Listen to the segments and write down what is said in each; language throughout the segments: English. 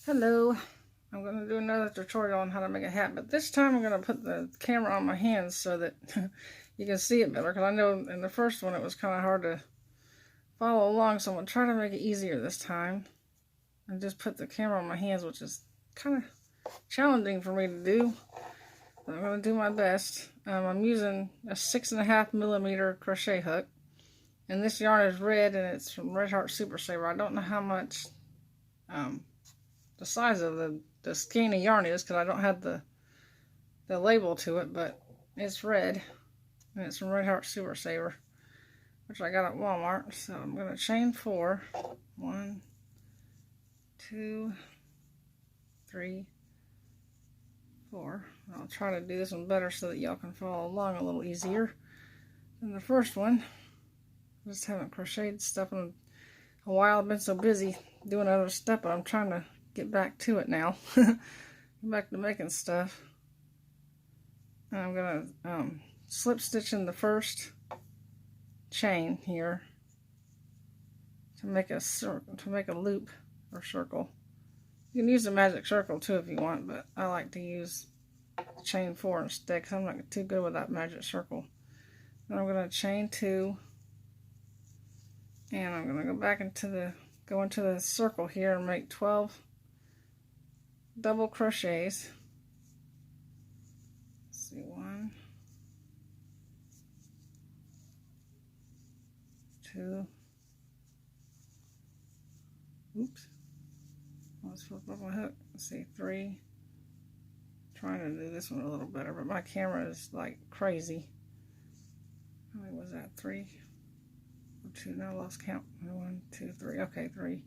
Hello, I'm going to do another tutorial on how to make a hat, but this time I'm going to put the camera on my hands so that you can see it better, because I know in the first one it was kind of hard to follow along, so I'm going to try to make it easier this time and just put the camera on my hands, which is kind of challenging for me to do, but I'm going to do my best. I'm using a 6.5mm crochet hook, and this yarn is red and it's from Red Heart Super Saver. I don't know how much the size of the skein of yarn is, because I don't have the label to it, but it's red and it's from Red Heart Super Saver, which I got at Walmart. So I'm going to chain 4. 1, 2, 3, 4. I'll try to do this one better so that y'all can follow along a little easier than the first one. I just haven't crocheted stuff in a while. I've been so busy doing other stuff, but I'm trying to get back to it now. Get back to making stuff. And I'm gonna slip stitch in the first chain here to make a circle, to make a loop or circle. You can use a magic circle too if you want, but I like to use chain 4 instead because I'm not too good with that magic circle. Then I'm gonna chain 2, and I'm gonna go back into the circle here and make 12 double crochets. Let's see, 1, 2, oops, let's flip up my hook. Let's see, 3. Trying to do this one a little better, but my camera is like crazy. How many was that? 3 or 2? Now I lost count. 1, 2, 3. Okay, 3.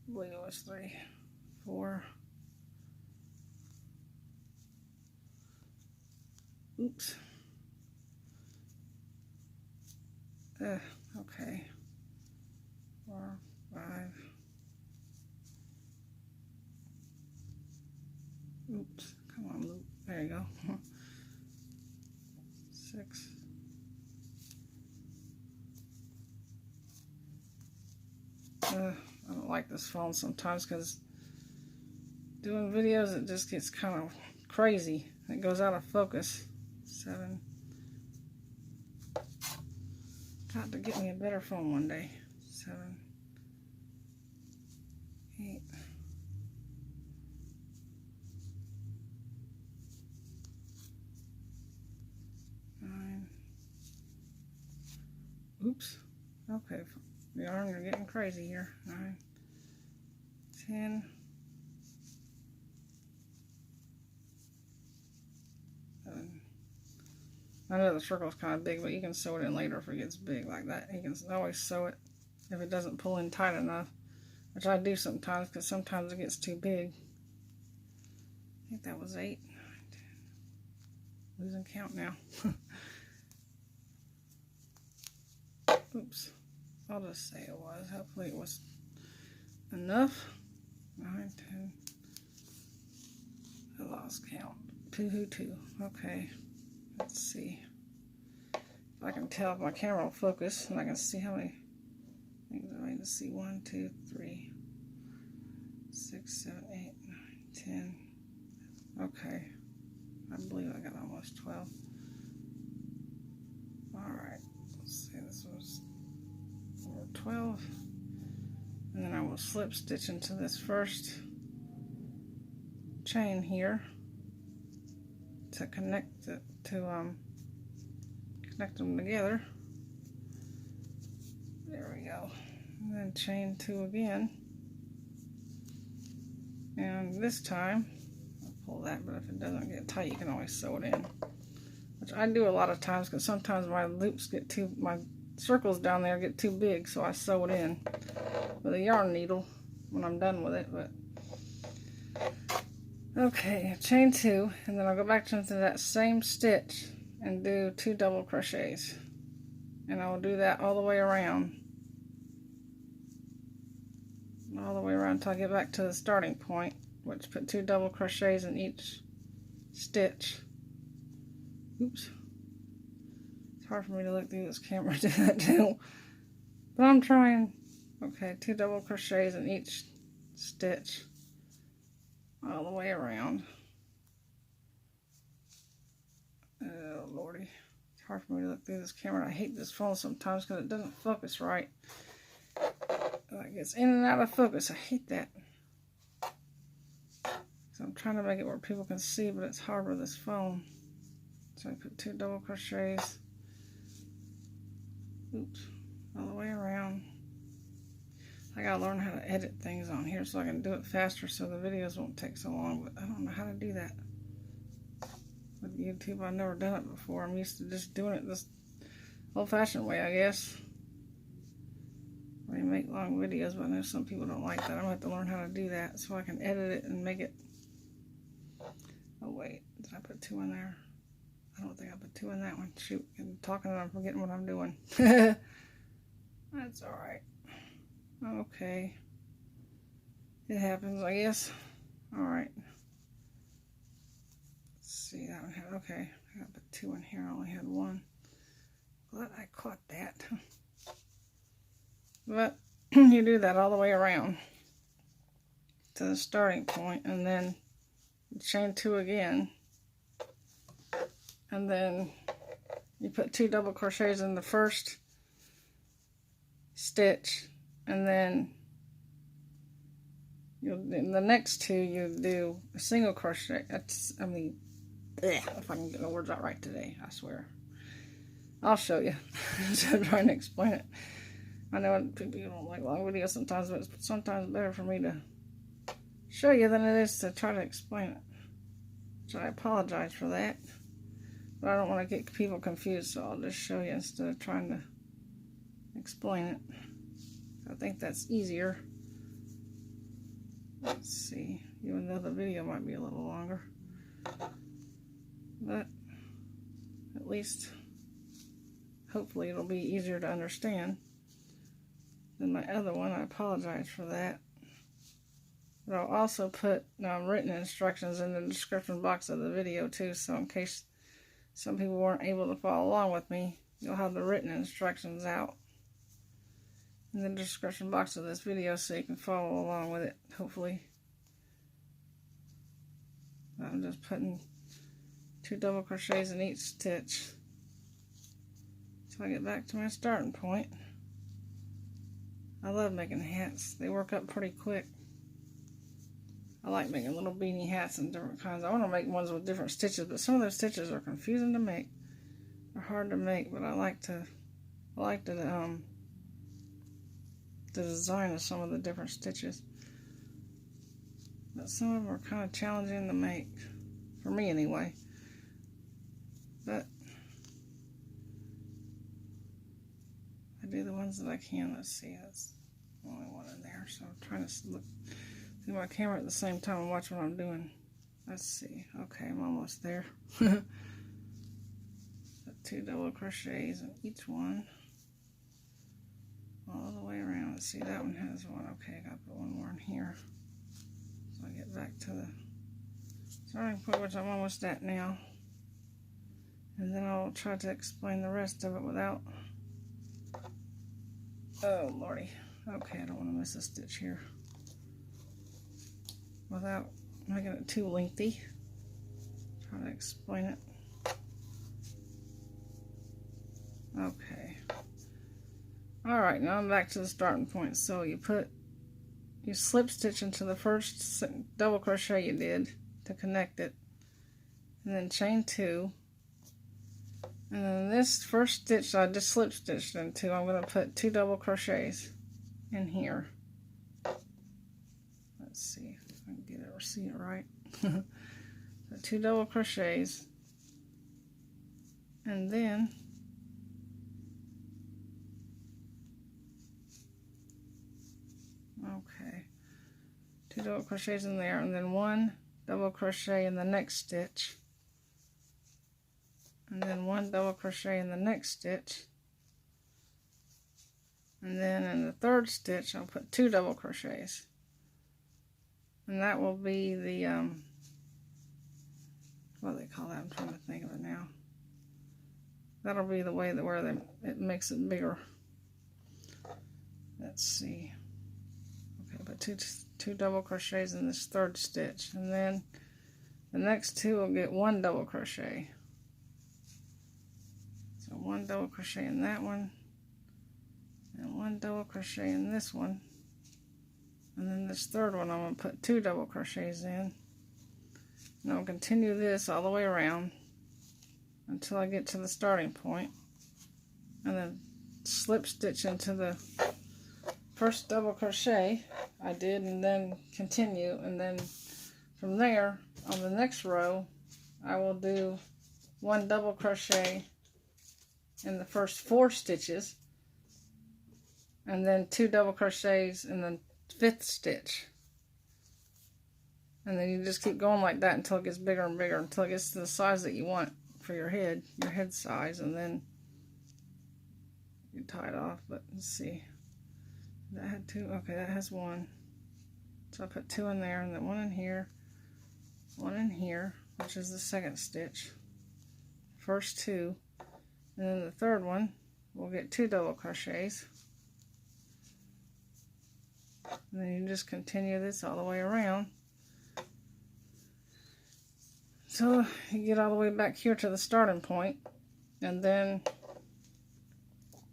I believe it was 3. 4. Oops. Okay. 4, 5. Oops. Come on, loop. There you go. 6. I don't like this phone sometimes because doing videos it just gets kind of crazy. It goes out of focus. 7. Got to get me a better phone one day. 7, 8, 9. Oops. Okay. The yarn are getting crazy here. 9, 10. 11. I know the circle is kind of big, but you can sew it in later if it gets big like that. You can always sew it if it doesn't pull in tight enough, which I do sometimes because sometimes it gets too big. I think that was 8, 9, 10. Losing count now. Oops. I'll just say it was. Hopefully it was enough. 9, 10. I lost count. 2, 2. Okay. Let's see if I can tell if my camera will focus and I can see how many things I need to see. 1, 2, 3, 6, 7, 8, 9, 10. Okay. I believe I got almost 12. Alright. Let's see. This was 12. And then I will slip stitch into this first chain here to connect it connect them together. There we go. And then chain 2 again. And this time I'll pull that, but if it doesn't get tight you can always sew it in, which I do a lot of times because sometimes my loops get my circles down there get too big, so I sew it in with a yarn needle when I'm done with it. But okay, chain 2, and then I'll go back into that same stitch and do 2 double crochets, and I will do that all the way around until I get back to the starting point, which put 2 double crochets in each stitch. Oops. It's hard for me to look through this camera too, but I'm trying. Okay, 2 double crochets in each stitch all the way around. Oh lordy, it's hard for me to look through this camera. I hate this phone sometimes because it doesn't focus right. Like it's in and out of focus. I hate that. So I'm trying to make it where people can see, but it's hard with this phone. So I put 2 double crochets. Oops, all the way around. I gotta learn how to edit things on here so I can do it faster so the videos won't take so long, but I don't know how to do that. With YouTube, I've never done it before. I'm used to just doing it this old-fashioned way, I guess. Where you make long videos, but I know some people don't like that. I'm gonna have to learn how to do that so I can edit it and make it. Oh wait, did I put 2 in there? I don't think I put 2 in that one. Shoot, I'm talking and I'm forgetting what I'm doing. That's alright. Okay. It happens, I guess. Alright. Let's see, that one had, okay. I got to put 2 in here. I only had 1. Glad I caught that. But you do that all the way around to the starting point, and then chain 2 again. And then you put 2 double crochets in the first stitch, and then in the next 2 you do a single crochet. If I can get the words out right today, I swear. I'll show you instead of trying to explain it. I know people don't like long videos sometimes, but it's sometimes better for me to show you than it is to try to explain it. So I apologize for that. But I don't want to get people confused, so I'll just show you instead of trying to explain it. I think that's easier. Let's see. Even though the video might be a little longer. But at least, hopefully it'll be easier to understand than my other one. I apologize for that. But I'll also put written instructions in the description box of the video too, so in case some people weren't able to follow along with me, you'll have the written instructions out in the description box of this video so you can follow along with it, hopefully. I'm just putting 2 double crochets in each stitch until I get back to my starting point. I love making hats. They work up pretty quick. I like making little beanie hats and different kinds. I want to make ones with different stitches, but some of those stitches are confusing to make. They're hard to make, but I like the design of some of the different stitches. But some of them are kind of challenging to make, for me anyway. But I do the ones that I can. Let's see, that's the only one in there, so I'm trying to look through my camera at the same time and watch what I'm doing. Let's see. Okay, I'm almost there. 2 double crochets in each one. All the way around. Let's see, that one has 1. Okay, I gotta put 1 more in here. So I get back to the starting point, which I'm almost at now. And then I'll try to explain the rest of it without... Oh, lordy. Okay, I don't want to miss a stitch here. Without making it too lengthy. Try to explain it. Okay. Alright, now I'm back to the starting point. So you slip stitch into the first double crochet you did to connect it. And then chain 2. And then this first stitch I just slip stitched into, I'm going to put 2 double crochets in here. Let's see if I can get it or see it right. So 2 double crochets, and then okay, 2 double crochets in there, and then 1 double crochet in the next stitch, and then 1 double crochet in the next stitch, and then in the third stitch I'll put 2 double crochets, and that will be the what do they call that? I'm trying to think of it now. That'll be the way that where it makes it bigger. Let's see. Okay, put 2 double crochets in this third stitch, and then the next 2 will get 1 double crochet. So 1 double crochet in that one, and 1 double crochet in this one, and then this third one I'm going to put 2 double crochets in, and I'll continue this all the way around until I get to the starting point, and then slip stitch into the first double crochet I did, and then continue, and then from there on the next row I will do 1 double crochet in the first 4 stitches, and then 2 double crochets in the 5th stitch, and then you just keep going like that until it gets bigger and bigger, until it gets to the size that you want for your head size, and then you tie it off. But let's see, that had 2, okay, that has 1, so I put 2 in there, and then 1 in here, 1 in here, which is the 2nd stitch, first 2, and then the third one we'll get 2 double crochets, and then you just continue this all the way around so you get all the way back here to the starting point. And then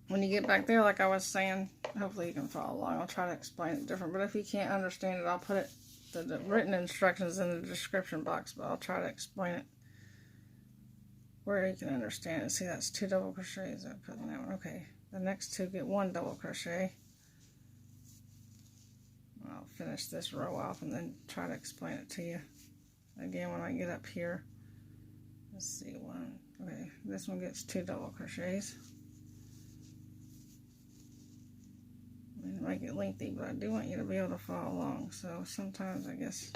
when you get back there, like I was saying, hopefully you can follow along. I'll try to explain it different, but if you can't understand it, I'll put it, the written instructions in the description box, but I'll try to explain it where you can understand it. See, that's 2 double crochets I put in that one. Okay, the next 2 get 1 double crochet. I'll finish this row off and then try to explain it to you again when I get up here. Let's see, 1, okay, this one gets 2 double crochets. It might get lengthy, but I do want you to be able to follow along. So sometimes I guess,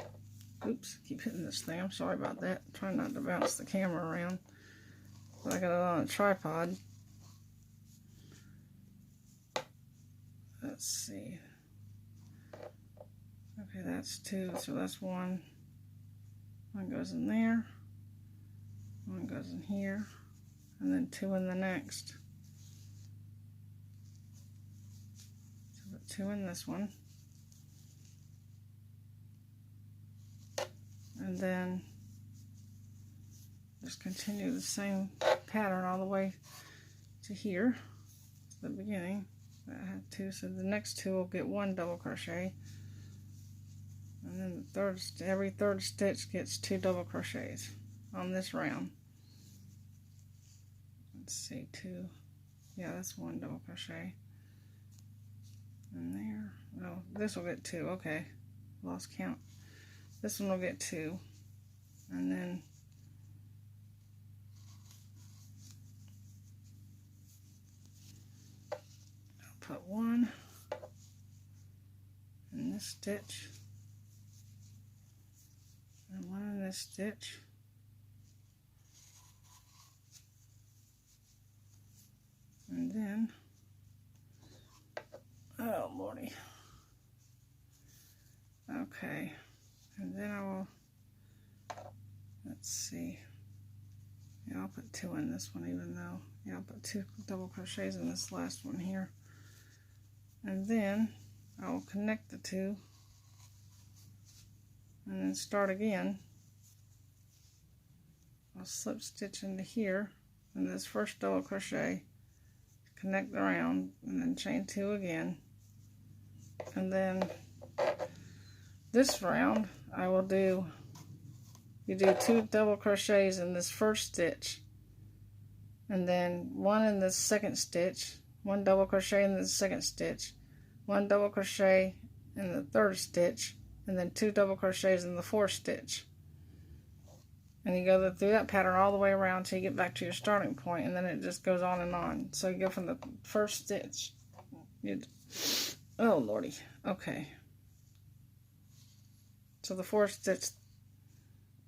oops, keep hitting this thing. I'm sorry about that. I'm trying not to bounce the camera around, but I got it on a tripod. Let's see. Okay, that's 2, so that's 1. 1 goes in there, 1 goes in here, and then 2 in the next. So put 2 in this one, and then just continue the same pattern all the way to here, to the beginning. That had 2, so the next 2 will get 1 double crochet. And then every third stitch gets 2 double crochets on this round. Let's see, 2, yeah, that's 1 double crochet. And there, oh, this will get 2, okay, lost count. This one will get 2, and then I'll put 1 in this stitch, and 1 in this stitch, and then, oh lordy, okay, and then I will, let's see, yeah, I'll put 2 in this one, even though, yeah, I'll put 2 double crochets in this last one here, and then I will connect the 2 and then start again. I'll slip stitch into here and this first double crochet, connect around, and then chain 2 again, and then this round I will do, you do 2 double crochets in this first stitch, and then 1 in the second stitch, 1 double crochet in the second stitch, 1 double crochet in the third stitch, and then 2 double crochets in the fourth stitch. And you go through that pattern all the way around till you get back to your starting point, and then it just goes on and on. So you go from the first stitch. Oh lordy, okay. So the fourth stitch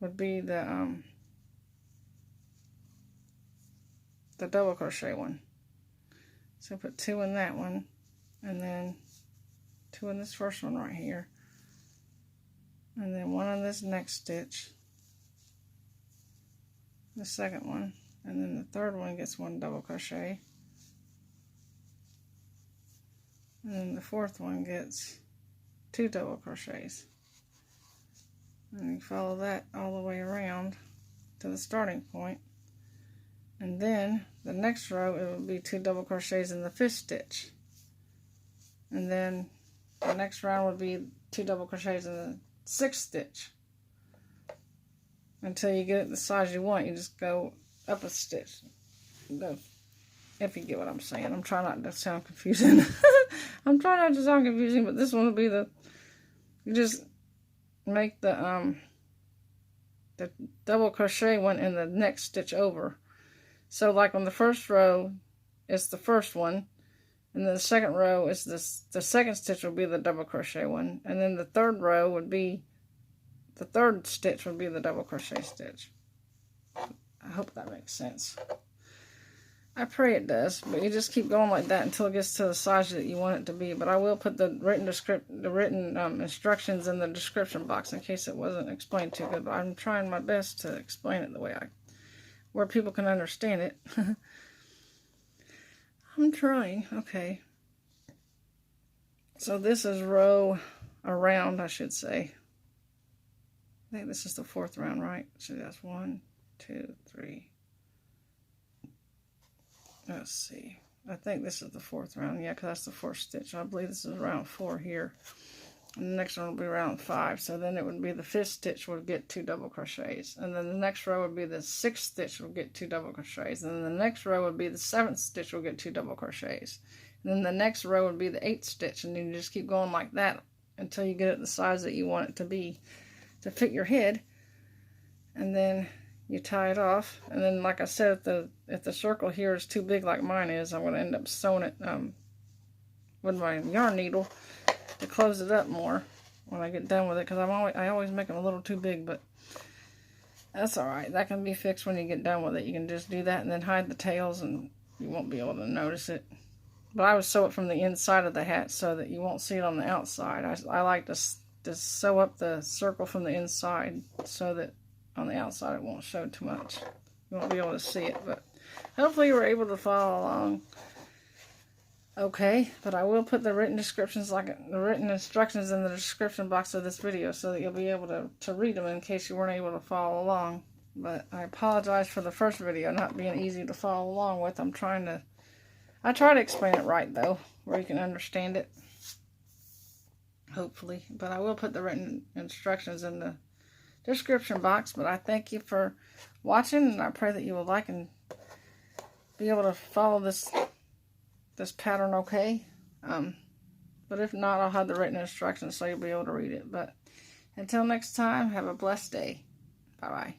would be the double crochet one. So put 2 in that one, and then 2 in this first one right here, and then 1 in this next stitch, the second one, and then the third one gets 1 double crochet, and then the fourth one gets 2 double crochets. And you follow that all the way around to the starting point. And then the next row, it will be 2 double crochets in the 5th stitch. And then the next round would be 2 double crochets in the 6th stitch. Until you get it the size you want, you just go up a stitch. If you get what I'm saying. I'm trying not to sound confusing. I'm trying not to sound confusing, but this one will be you just make the double crochet one in the next stitch over. So like on the first row, it's the first one. And then the second row is the second stitch will be the double crochet one. And then the third row would be, the third stitch would be the double crochet stitch. I hope that makes sense. I pray it does, but you just keep going like that until it gets to the size that you want it to be. But I will put the written instructions in the description box in case it wasn't explained too good. But I'm trying my best to explain it the way where people can understand it. I'm trying. Okay. So this is row around, I should say. I think this is the 4th round, right? So that's 1, 2, 3. Let's see. I think this is the 4th round. Yeah, because that's the 4th stitch. I believe this is round 4 here. And the next one will be round 5. So then it would be the 5th stitch would get 2 double crochets. And then the next row would be the 6th stitch will get 2 double crochets. And then the next row would be the 7th stitch will get 2 double crochets. And then the next row would be the 8th stitch. And then you just keep going like that until you get it the size that you want it to be to fit your head. And then you tie it off, and then like I said, if the circle here is too big like mine is, I'm going to end up sewing it with my yarn needle to close it up more when I get done with it, because I always make them a little too big, but that's alright. That can be fixed when you get done with it. You can just do that and then hide the tails and you won't be able to notice it. But I would sew it from the inside of the hat so that you won't see it on the outside. I like to sew up the circle from the inside so that on the outside it won't show too much. You won't be able to see it, but hopefully you were able to follow along okay. But I will put the written instructions in the description box of this video so that you'll be able to read them in case you weren't able to follow along. But I apologize for the first video not being easy to follow along with. I try to explain it right though, where you can understand it, hopefully. But I will put the written instructions in the description box. But I thank you for watching, and I pray that you will like and be able to follow this pattern okay. But if not, I'll have the written instructions so you'll be able to read it. But until next time, have a blessed day. Bye bye.